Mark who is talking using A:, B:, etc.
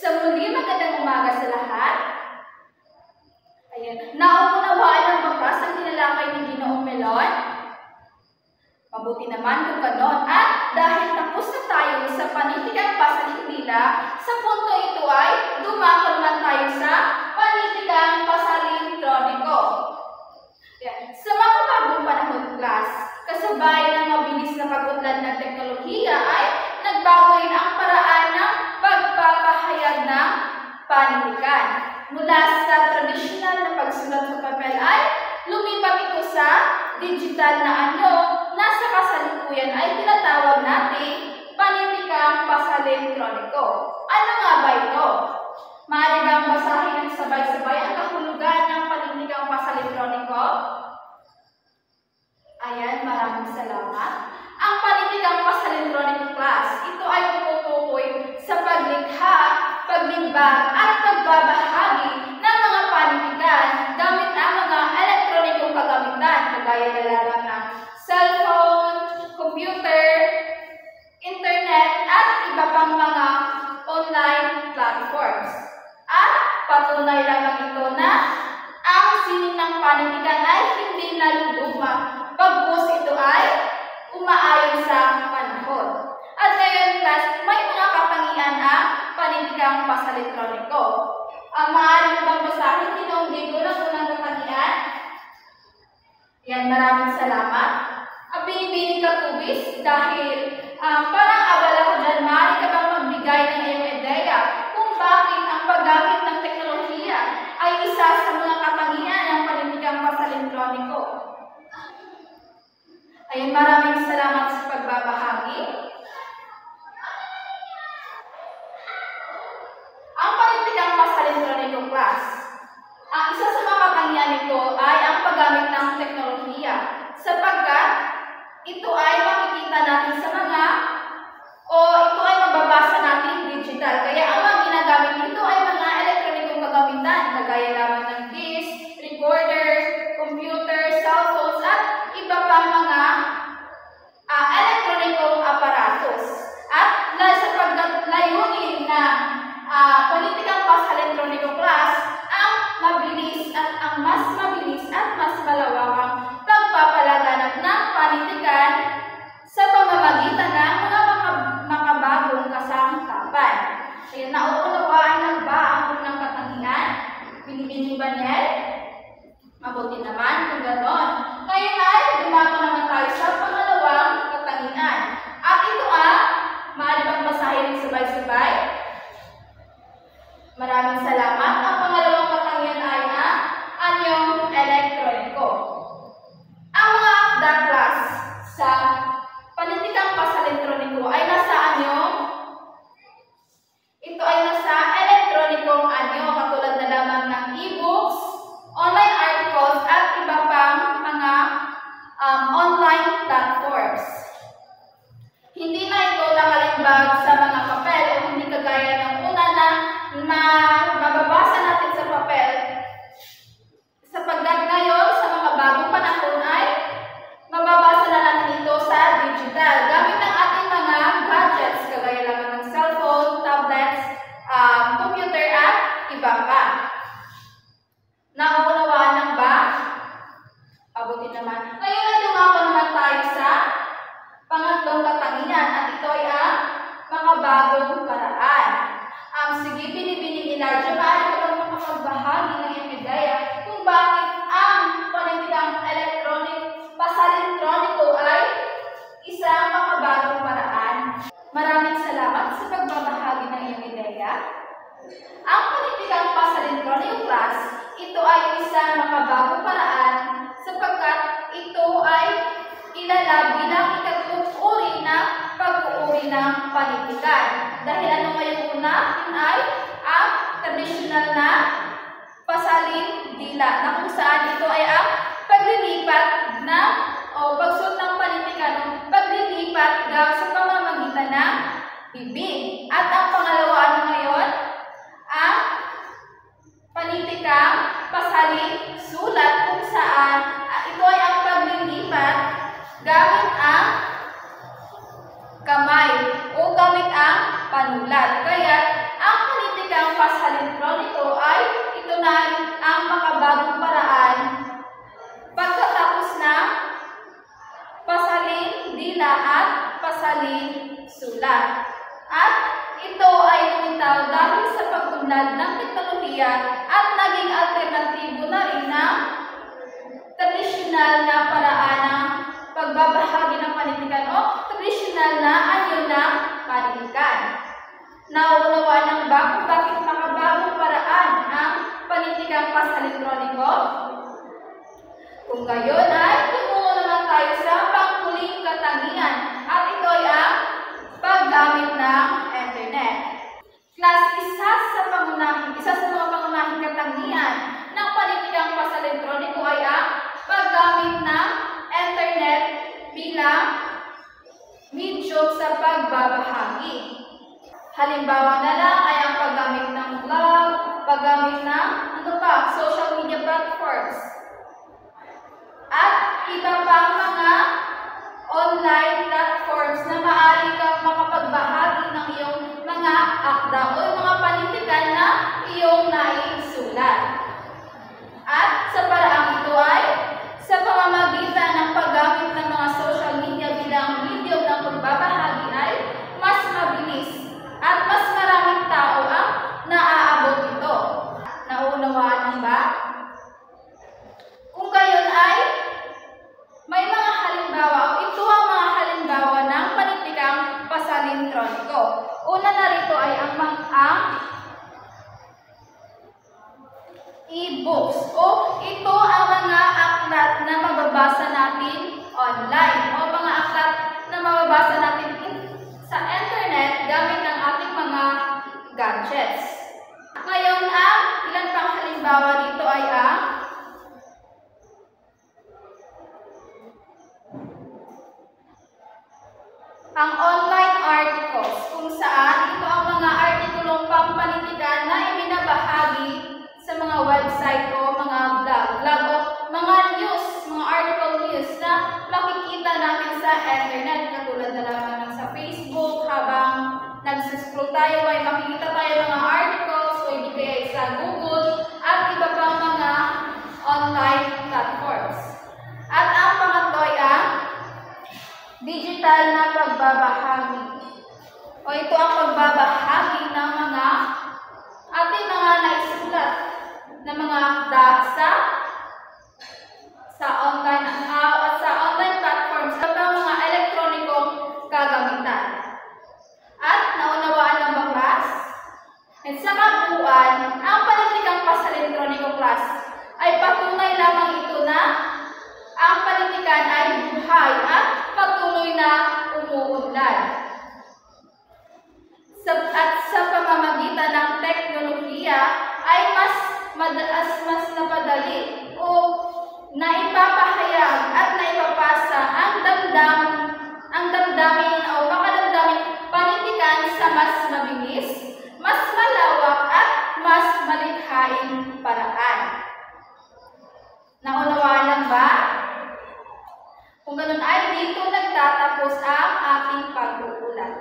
A: Sa muli, magandang umaga sa lahat. Ayan. Nauunawaan ng bakas ang tinalakay ni Ginoong Melon? Mabuti naman kung ganon. At dahil tapos na tayo sa panitikang pasalindila, sa punto ito ay dumako naman tayo sa panitikang pasalintroniko. Sa makabagong panahon, class, kasabay ng mabilis na pag-unlad ng teknolohiya ay nagbago rin ang paraan ng pagpapahayag ng panitikan. Mula sa tradisyonal na pagsulat sa papel ay lumipat ito sa digital na anyo na sa kasalukuyan ay tinatawag natin panitikang pasalintroniko. Ano nga ba ito? Maaari bang basahin ng sabay-sabay ang kahulugan ng panitikang pasalintroniko? Ayan, maraming salamat. Ang panitikang pasalintroniko, class, ito ay tumutukoy sa paglikha, paglimbag at pagbabahagi ng mga panitikan gamit ang mga elektronikong kagamitan kagaya na lamang ng cellphone, computer, internet at iba pang mga online platforms. At patunay lamang ito na ang sining ng panitikan ay hindi naluluma, pagkus ito ay umaayon sa panahon. At ngayon, class, may mga katangian ang panitikang pasalintroniko. Maaari mo bang basahin Ginoong Diego ng unang katangian? Yan, maraming salamat. Binibining ka tubis dahil parang abala ko dyan, maaari ka bang magbigay ng iyong ideya kung bakit ang paggamit ng teknolohiya ay isa sa mga katangian ng panitikang pasalintroniko? Ayun, maraming salamat sa pagbabahagi. Ang panitikang pasalintroniko, class, ang isa sa mga katangian nito ay ang paggamit ng teknolohiya sapagkat ito ay makikita natin sa mga ito ay mababasa natin digital. Kaya ang mga ginagamit nito ay mga elektronikong kagamitan kagaya lamang ng disk, recorder, computer, cellphones at iba pang mga elektronikong aparatos. At sapagkat layunin na panitikang pasalintroniko, class, ang mabilis at ang mas mabilis at mas malawakang pagpapalaganap ng panitikan sa pamamagitan ng mga makabagong kasangkapan. Kaya nauunawaan na ba ang unang katangian? Binibining ba niya? Mabuti naman kung gano'n. Ngayon ay dumako naman tayo sa pangalawang katangian. At ito maaari bang basahin ng sabay-sabay? Maraming salamat. Ang pangalawang katangian ay ang anyong elektroniko. Ang mga akda, class, sa panitikang pasalintroniko ay nasa anyo. Ito ay nasa elektronikong anyo, katulad na lamang ng e-books, online articles, at iba pang mga online platforms. Hindi na ito nakalimbag sa mga papel o hindi kagaya ng una na mababasa natin sa papel. Sapagkat ngayon, sa mga bagong panahon ay mababasa na natin ito sa digital gamit ang ating mga gadgets kagaya lamang ng cellphone, tablets, computer at iba pa. Nauunawaan lang ba? Abutin naman. Ngayon ay dumako naman tayo sa pangatlong katangian at ito ay ang makabagong paraan. Sige, binibining Elijah, maaari ka bang makapagbahagi ng iyong ideya kung bakit ang panitikang pasalintroniko ay isang makabagong paraan? Maraming salamat sa pagbabahagi ng iyong ideya. Ang panitikang pasalintroniko, class, ito ay isang makabagong paraan sapagkat ito ay kilala bilang ikatlong uri ng pag-uuri ng panitikan. Dahil ano nga yung una? Yun ay ang tradisyonal na pasalindila na kung saan ito ay ang paglilipat ng pagsuot ng panitikan o paglilipat sa pamamagitan ng bibig. At ang pangalawa ngayon, ang panitikang pasalinsulat kung saan ito ay ang paglilipat gamit ang kamay o gamit ang panulat. Kaya ang panitikang sulat. At ito ay lumitaw dahil sa pag-unlad ng teknolohiya at naging alternatibo na rin ng tradisyonal na paraan ng pagbabahagi ng panitikan o tradisyonal na anyo ng panitikan. Nauunawaan ng ba kung bakit makabagong paraan ang panitikang pas-elektroniko? Kung gayon ay tumungo naman tayo sa panghuling katangian at ito ay ang paggamit ng internet. Class, isa sa mga pangunahing katangian ng panitikang pas-elektroniko ay ang paggamit ng internet bilang medium sa pagbabahagi. Halimbawa na lang ay ang paggamit ng blog, paggamit ng social media platforms, at iba pang mga online platforms na maaari kang makapagbahagi ng iyong mga akda o mga panitikan na iyong naisulat. At sa paraang ito ay sa pamamagitan ng paggamit ng mga social media bilang medium ng pagbabahagi ay mas mabilis at mas maraming tao ang naaabot ito. Nauunawaan mo ba? Kung gayon ay may mga halimbawa o ito ang mga halimbawa ng panitikang pas-elektroniko. Una na rito ay ang e-books o ito ang mga aklat na mababasa natin online o mga aklat na mababasa natin sa internet gamit ang ating mga gadgets. Ngayon ang ilan pang halimbawa dito ay ang online articles, kung saan ito ang mga artikulong pampanitikan na ibinabahagi sa mga website o mga blog o mga news, mga article news na makikita natin sa internet. Katulad na lamang ng sa Facebook, habang nag-scroll tayo ay makikita tayo mga articles o hindi kaya sa Google at iba pang mga online platforms. At ang pangatlo ay ang digital na pagbabahagi. O ito ang pagbabahagi ng mga ating mga naisulat na mga akda sa online at sa online platforms at mga elektronikong kagamitan. At naunawaan ng baklas? At sa kabuuan, ang panitikang pas-elektroniko class ay patunay lamang ito na ang panitikan ay buhay at patuloy na umuunlad. At sa pamamagitan ng teknolohiya ay mas napadali o naipapahayag at naipapasa ang damdamin o makadamdaming panitikan sa mas mabilis, mas malawak at mas malikhaing paraan. Naunawaan lang ba? Kung ganun ay dito nagtatapos ang ating pag-uulat.